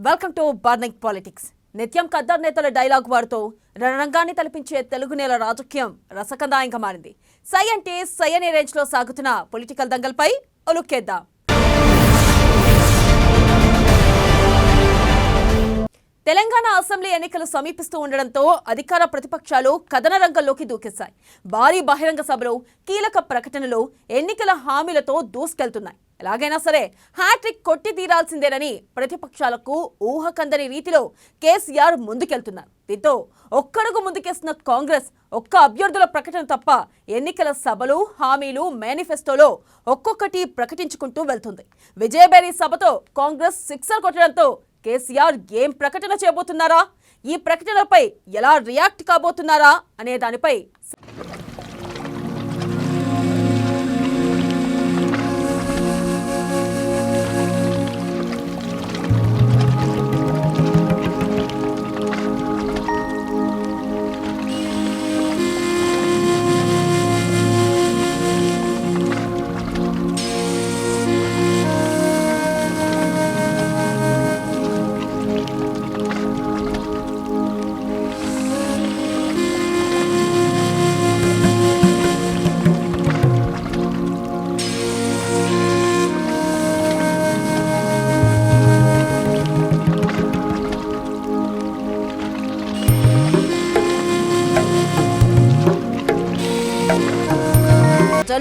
Welcome to burning politics. నిత్యం ఖద్దర్ నేతల dialogue వాడుతూ రణరంగాన్ని తలపించే తెలుగు నేల రాజకీయం రసకందాయంగా మారింది. సై అంటే సై అనే రేంజ్ లో సాగుతున్న పొలిటికల్ దంగల్పై ఒలుక్కేద్దాం. తెలంగాణ అసెంబ్లీ ఎన్నికలు సమీపిస్తూ ఉండడంతో అధికార ప్రతిపక్షాలు కథన రంగంలోకి దూకేశాయి. భారీ బహిరంగ సభలు, కీలక ప్రకటనలు, ఎన్నికల హామీలతో దూసుకెళ్తున్నాయి. ఎలాగైనా సరే హ్యాట్రిక్ కొట్టి తీరాల్సిందేనని ప్రతిపక్షాలకు ఊహకందని రీతిలో కేసీఆర్ ముందుకెళ్తున్నారు. దీంతో ఒక్కడుగు ముందుకేస్తున్న కాంగ్రెస్ ఒక్క అభ్యర్థుల ప్రకటన తప్ప ఎన్నికల సభలు, హామీలు, మేనిఫెస్టోలో ఒక్కొక్కటి ప్రకటించుకుంటూ వెళ్తుంది. విజయబేరి సభతో కాంగ్రెస్ సిక్సర్ కొట్టడంతో కేసీఆర్ ఏం ప్రకటన చేయబోతున్నారా, ఈ ప్రకటనలపై ఎలా రియాక్ట్ కాబోతున్నారా అనే దానిపై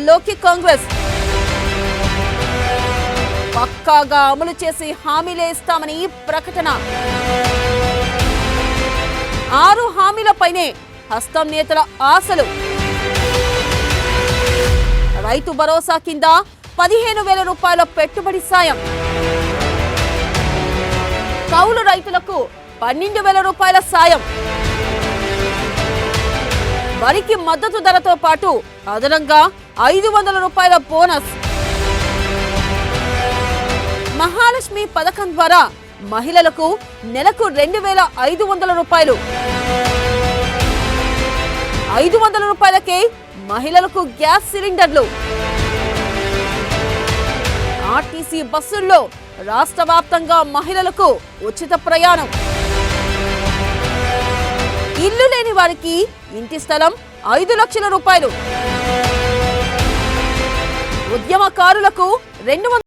లోకి కాంగ్రెస్ పక్కాగా అమలు చేసి హామీలే ఇస్తామని ప్రకటన. 6 హామీలపైనే హస్తం నేతల ఆశలు. రైతు భరోసా కింద 15,000 రూపాయల పెట్టుబడి సాయం, కౌలు రైతులకు 12,000 రూపాయల సాయం, వరికి మద్దతు ధరతో పాటు అదనంగా 500 రూపాయల బోనస్, మహాలక్ష్మి పథకం ద్వారా మహిళలకు నెలకు 2,500 రూపాయలు, 500 రూపాయలకే మహిళలకు గ్యాస్ సిలిండర్లు, ఆర్టీసీ బస్సుల్లో రాష్ట్ర వ్యాప్తంగా మహిళలకు ఉచిత ప్రయాణం, ఇల్లు లేని వారికి ఇంటి స్థలం 5 లక్షల రూపాయలు, ఉద్యమకారులకు 200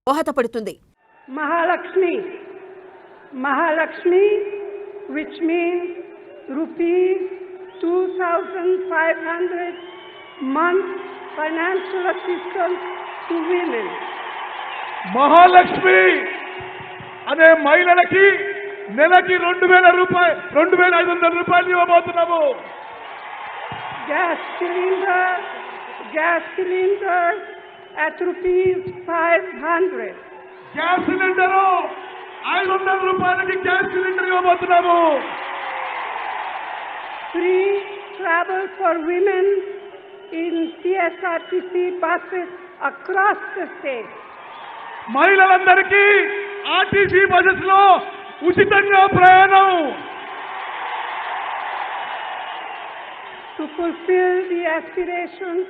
దోహదపడుతుంది. Mahalakshmi, which means rupees 2,500 month financial assistance to women. Mahalakshmi అనే మహిళలకి నెలకి 2,000 రూపాయలు 2,500 రూపాయలు ఇవ్వబోతున్నాము. Gas cylinder at rupees 500. Gas cylinder 500 రూపాయలకి గ్యాస్ సిలిండర్ ఇవ్వబోతున్నాము. Free travel for women in CSRTC buses across the state. మహిళలందరికీ ఆర్టీసీ బస్సెస్ లో ఉచితంగా ప్రయాణం. To fulfill the aspirations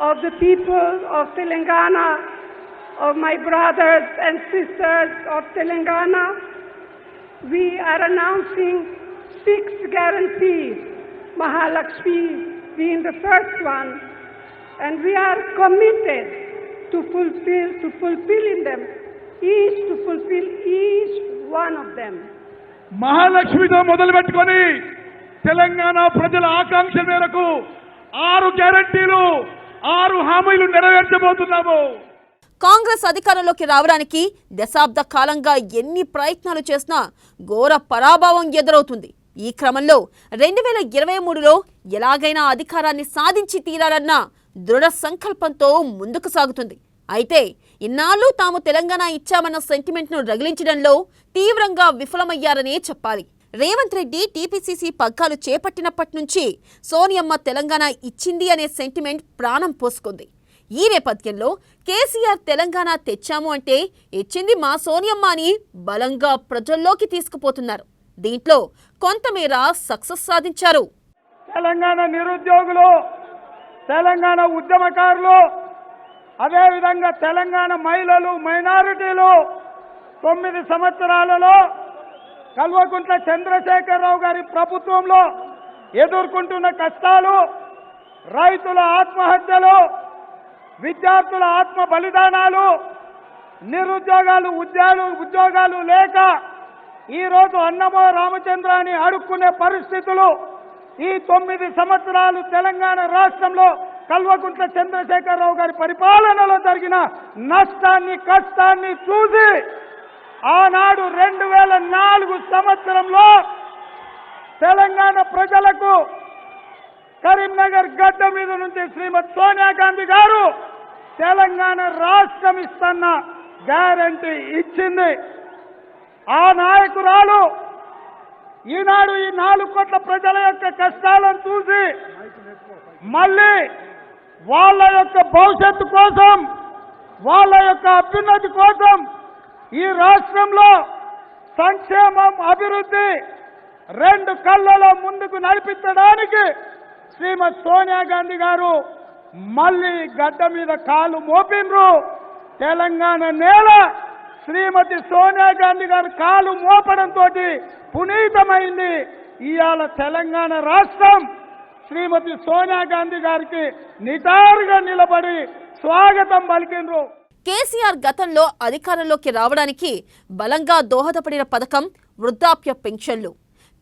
of the people of Telangana, of my brothers and sisters of Telangana, we are announcing 6 guarantees, Mahalakshmi being the first one, and we are committed to fulfill each one of them. మహాలక్ష్మితో మొదలు పెట్టుకొని తెలంగాణ ప్రజల ఆకాంక్ష మేరకు 6 గ్యారంటీలు 6 హామీలు నెరవేర్చబోతున్నాము. కాంగ్రెస్ అధికారంలోకి రావడానికి దశాబ్ద కాలంగా ఎన్ని ప్రయత్నాలు చేసినా ఘోర పరాభవం ఎదురవుతుంది. ఈ క్రమంలో 2023లో ఎలాగైనా అధికారాన్ని సాధించి తీరాలన్న దృఢ సంకల్పంతో ముందుకు సాగుతుంది. అయితే ఇన్నాళ్ళు తాము తెలంగాణ ఇచ్చామన్న సెంటిమెంట్ను రగిలించడంలో తీవ్రంగా విఫలమయ్యారనే చెప్పాలి. రేవంత్ రెడ్డి టీపీసీసీ పగ్గాలు చేపట్టినప్పటి నుంచి సోనియమ్మ తెలంగాణ ఇచ్చింది అనే సెంటిమెంట్ ప్రాణం పోసుకుంది. ఈ నేపథ్యంలో కేసీఆర్ తెలంగాణ తెచ్చాము అంటే ఇచ్చింది మా సోనియమ్మ అని బలంగా ప్రజల్లోకి తీసుకుపోతున్నారు. దీంట్లో కొంతమేర సక్సెస్ సాధించారు. తెలంగాణ నిరుద్యోగులు, తెలంగాణ ఉద్యమకారులు, అదేవిధంగా తెలంగాణ మహిళలు, మైనారిటీలు 9 సంవత్సరాలలో కల్వకుంట్ల చంద్రశేఖరరావు గారి ప్రభుత్వంలో ఎదుర్కొంటున్న కష్టాలు, రైతుల ఆత్మహత్యలు, విద్యార్థుల ఆత్మ బలిదానాలు, నిరుద్యోగాలు, ఉద్యోగాలు లేక ఈరోజు అన్నమో రామచంద్ర అని అడుక్కునే పరిస్థితులు, ఈ 9 సంవత్సరాలు తెలంగాణ రాష్ట్రంలో కల్వకుంట్ల చంద్రశేఖరరావు గారి పరిపాలనలో జరిగిన నష్టాన్ని, కష్టాన్ని చూసి ఆనాడు 2004 సంవత్సరంలో తెలంగాణ ప్రజలకు కరీంనగర్ గడ్డ మీద నుంచి శ్రీమతి సోనియా గాంధీ గారు తెలంగాణ రాష్ట్రం ఇస్తున్న గ్యారంటీ ఇచ్చింది. ఆ నాయకురాలు ఈనాడు ఈ 4 కోట్ల ప్రజల యొక్క కష్టాలను చూసి మళ్ళీ వాళ్ళ యొక్క భవిష్యత్తు కోసం, వాళ్ళ యొక్క అభ్యున్నతి కోసం ఈ రాష్ట్రంలో సంక్షేమం, అభివృద్ధి 2 కళ్ళలో ముందుకు నడిపించడానికి శ్రీమతి సోనియా గాంధీ గారు మళ్ళీ గడ్డ మీద కాలు మోపిన్రు. తెలంగాణ నేల శ్రీమతి సోనియా గాంధీ గారు కాలు మోపడంతో పునీతమైంది. ఇవాళ తెలంగాణ రాష్ట్రం శ్రీమతి సోనియా గాంధీ గారికి నిటారుగా నిలబడి స్వాగతం పలికిండ్రు. కేసీఆర్ గతంలో అధికారంలోకి రావడానికి బలంగా దోహదపడిన పథకం వృద్ధాప్య పెన్షన్లు.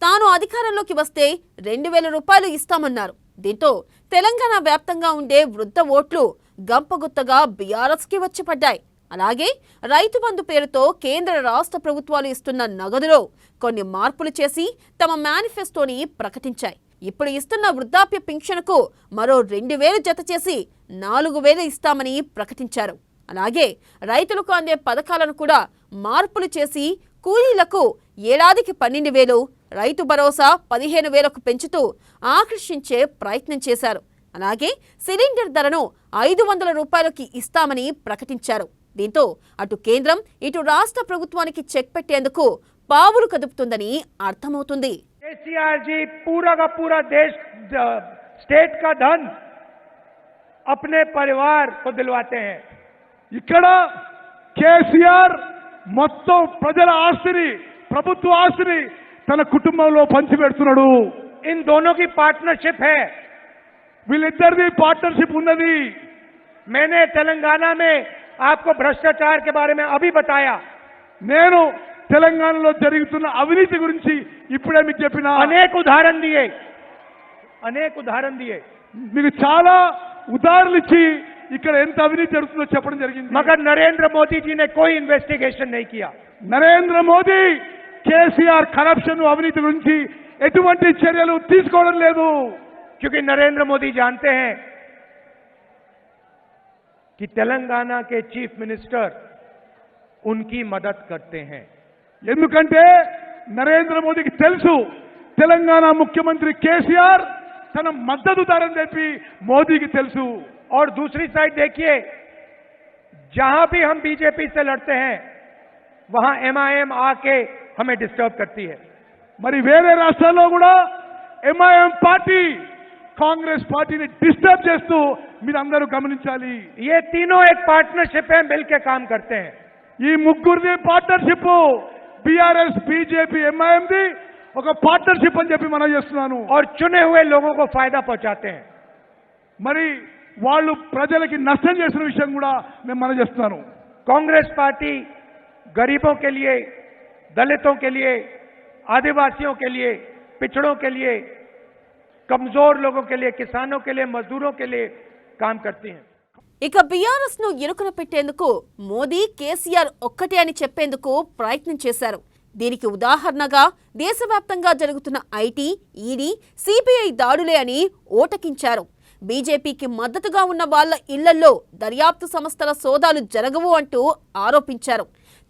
తాను అధికారంలోకి వస్తే 2,000 రూపాయలు ఇస్తామన్నారు. దీంతో తెలంగాణ వ్యాప్తంగా ఉండే వృద్ధ ఓట్లు గంపగుత్తగా బీఆర్ఎస్కి వచ్చి పడ్డాయి. అలాగే రైతు బంధు పేరుతో కేంద్ర రాష్ట్ర ప్రభుత్వాలు ఇస్తున్న నగదులో కొన్ని మార్పులు చేసి తమ మేనిఫెస్టోని ప్రకటించాయి. ఇప్పుడు ఇస్తున్న వృద్ధాప్య పెన్షన్కు మరో 2,000 జత చేసి 4,000 ఇస్తామని ప్రకటించారు. అలాగే రైతులకు అందే పథకాలను కూడా మార్పులు చేసి కూలీలకు ఏడాదికి 12,000, రైతు భరోసా 15,000కు పెంచుతూ ఆకర్షించే ప్రయత్నం చేశారు. అలాగే సిలిండర్ ధరను 500 రూపాయలకి ఇస్తామని ప్రకటించారు. దీంతో అటు కేంద్రం ఇటు రాష్ట్ర ప్రభుత్వానికి చెక్ పెట్టేందుకు పావులు కదుపుతుందని అర్థమవుతుంది. केसीआर जी पूरा का पूरा देश स्टेट का धन अपने परिवार को दिलवाते हैं. ఇక్కడ కేసీఆర్ మొత్తం ప్రజల ఆస్తిని, ప్రభుత్వ ఆస్తిని తన కుటుంబంలో పంచిపెడుతున్నాడు. इन दोनों की पार्टनरशिप है. వీళ్ళిద్దరిది పార్ట్నర్షిప్ ఉన్నది. मैंने तेलंगाना में आपको भ्रष्टाचार के बारे में अभी बताया। నేను తెలంగాణలో జరుగుతున్న అవినీతి గురించి ఇప్పుడే మీకు చెప్పిన అనేక ఉదాహరణ दिए మీకు చాలా ఉదాహరణలు ఇచ్చి ఇక్కడ ఎంత అవినీతి జరుగుతుందో చెప్పడం జరిగింది। मगर नरेंद्र मोदी जी ने कोई इन्वेस्टिगेशन नहीं किया। నరేంద్ర మోదీ కేసీఆర్ కరప్షన్ అవినీతి గురించి ఎటువంటి చర్యలు తీసుకోవడం లేదు। क्योंकि नरेंद्र मोदी जानते हैं कि तेलंगाना के चीफ मिनिस्टर उनकी मदद करते हैं। ఎందుకంటే నరేంద్ర మోదీకి తెలుసు తెలంగాణ ముఖ్యమంత్రి కేసీఆర్ తన మద్దతుదారని చెప్పి మోదీకి తెలుసు। और दूसरी साइड देखिए, जहां भी हम बीजेपी से लड़ते हैं वहां एमआईएम आके हमें डिस्टर्ब करती है। మరి వేరే రాష్ట్రాల్లో కూడా ఎంఐఎం పార్టీ కాంగ్రెస్ పార్టీని డిస్టర్బ్ చేస్తూ మీరందరూ గమనించాలి। ये तीनों एक पार्टनरशिप है, मिलकर काम करते हैं। ఈ ముగ్గురిది పార్ట్నర్షిప్ బీఆర్ఎస్ బీజేపీ ఎంఐఎం ది ఒక పార్ట్నర్షిప్ అని చెప్పి మనం చేస్తున్నాను। और चुने हुए लोगों को फायदा पहुंचाते हैं। మరి వాళ్ళు ప్రజలకి నష్టం చేసిన విషయం కూడా నేను మనం చేస్తున్నాను। कांग्रेस पार्टी गरीबों के लिए, दलितों के लिए, आदिवासियों के लिए, पिछड़ों के लिए, कमजोर लोगों के लिए, किसानों के लिए, मजदूरों के लिए काम करती हैं। ఇక బీఆర్ఎస్ ను ఇరుకున పెట్టేందుకు మోదీ కేసీఆర్ ఒక్కటే అని చెప్పేందుకు ప్రయత్నం చేశారు। దీనికి ఉదాహరణగా దేశవ్యాప్తంగా జరుగుతున్న ఐటీ, ఈడీ, సిబిఐ దాడులే అని ఓటకించారు। బీజేపీకి మద్దతుగా ఉన్న వాళ్ల ఇళ్లలో దర్యాప్తు సంస్థల సోదాలు జరగవు అంటూ ఆరోపించారు।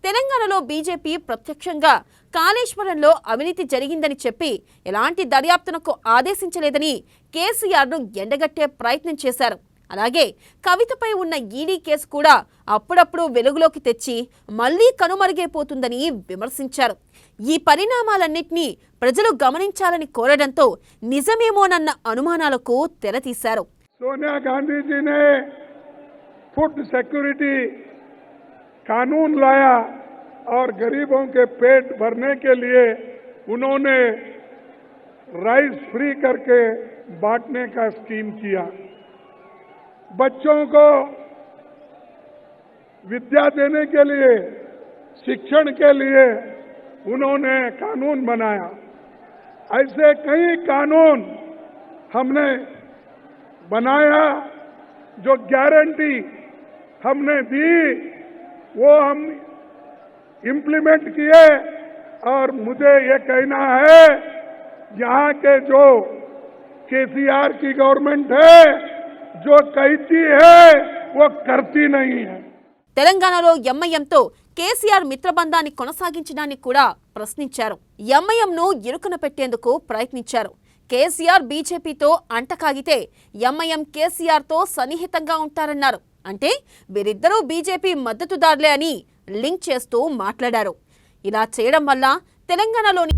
తెలంగాణలో బీజేపీ ప్రత్యక్షంగా కాళేశ్వరంలో అవినీతి జరిగిందని చెప్పి ఎలాంటి దర్యాప్తునకు ఆదేశించలేదని కేసీఆర్ను ఎండగట్టే ప్రయత్నం చేశారు। అలాగే కవితపై ఉన్న ఈడీ కేసు కూడా అప్పుడప్పుడు వెలుగులోకి తెచ్చి మళ్లీ కనుమరుగైపోతుందని విమర్శించారు। ఈ పరిణామాలన్నింటినీ ప్రజలు గమనించాలని కోరడంతో నిజమేమోనన్న అనుమానాలకు తెరతీశారు। सोनिया गांधी जी ने फूड सिक्योरिटी कानून लाया और गरीबों के पेट भरने के लिए उन्होंने राइस फ्री करके बांटने का स्कीम किया। बच्चों को विद्या देने के लिए, शिक्षण के लिए उन्होंने कानून बनाया। ऐसे कई कानून हमने बनाया, जो गारंटी हमने दी वो हम इम्प्लीमेंट किए। और मुझे ये कहना है, यहाँ के जो केसीआर की गवर्नमेंट है, जो कहती है वो करती नहीं है। తెలంగాణలో ఎంఐఎంతో కేసీఆర్ మిత్రబంధాన్ని కొనసాగించడాన్ని కూడా ప్రశ్నించారు। ఎంఐఎంను ఇరుకున పెట్టేందుకు ప్రయత్నించారు। కేసీఆర్ బీజేపీతో అంటకాగితే ఎంఐఎం కేసీఆర్తో సన్నిహితంగా ఉంటారన్నారు। అంటే వీరిద్దరూ బీజేపీ మద్దతుదారులే అని లింక్ చేస్తూ మాట్లాడారు। ఇలా చేయడం వల్ల తెలంగాణలోని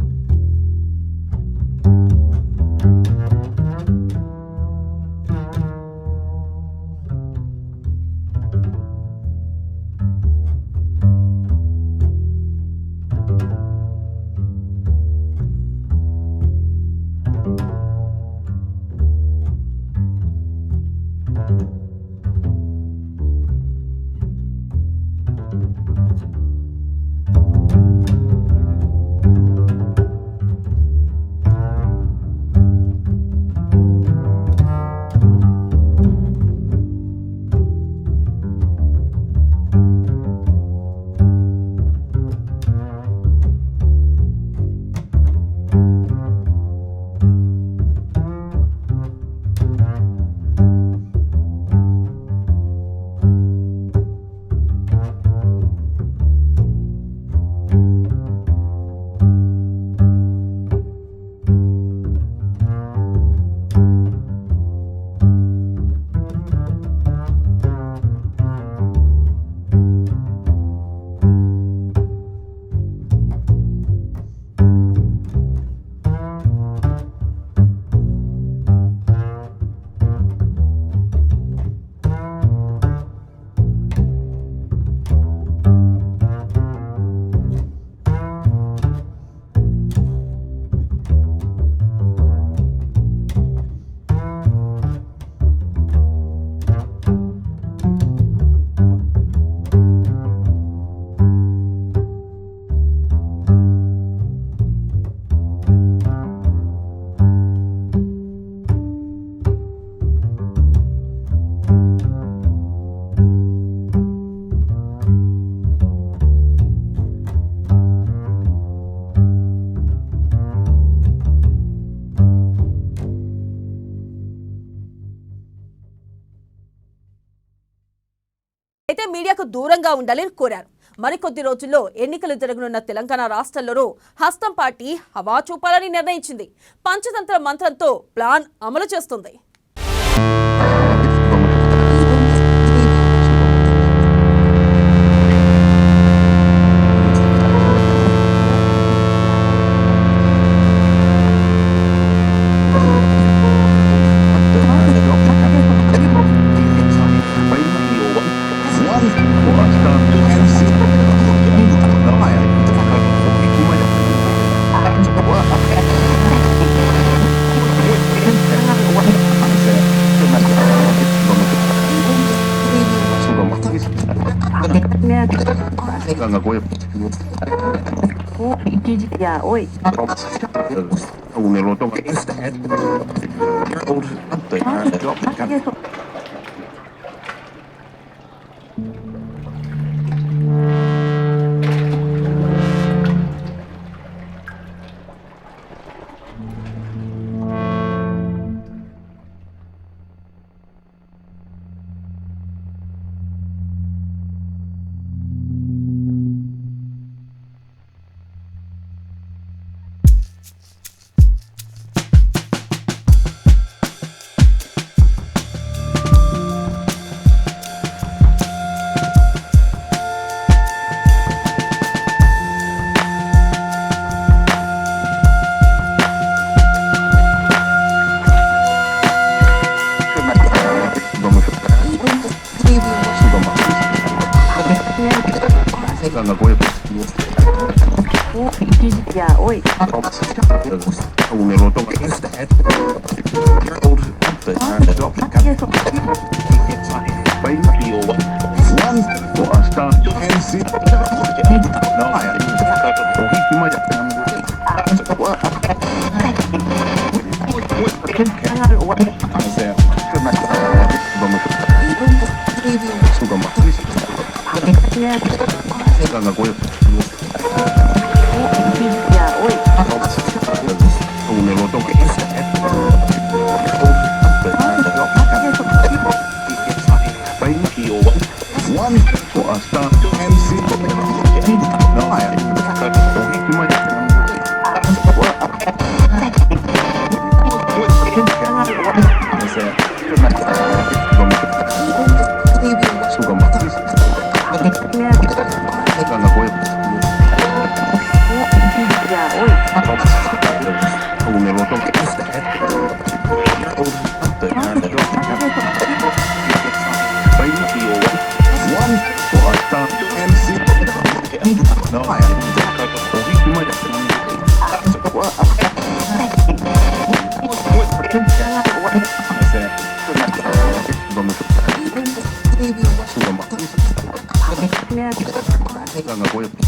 అయితే మీడియాకు దూరంగా ఉండాలని కోరారు. మరికొద్ది రోజుల్లో ఎన్నికలు జరగనున్న తెలంగాణ రాష్ట్రంలోనూ హస్తం పార్టీ హవా చూపాలని నిర్ణయించింది. పంచతంత్ర మంత్రంతో ప్లాన్ అమలు చేస్తుంది. Ya, hoy. Ya, hoy. Sudah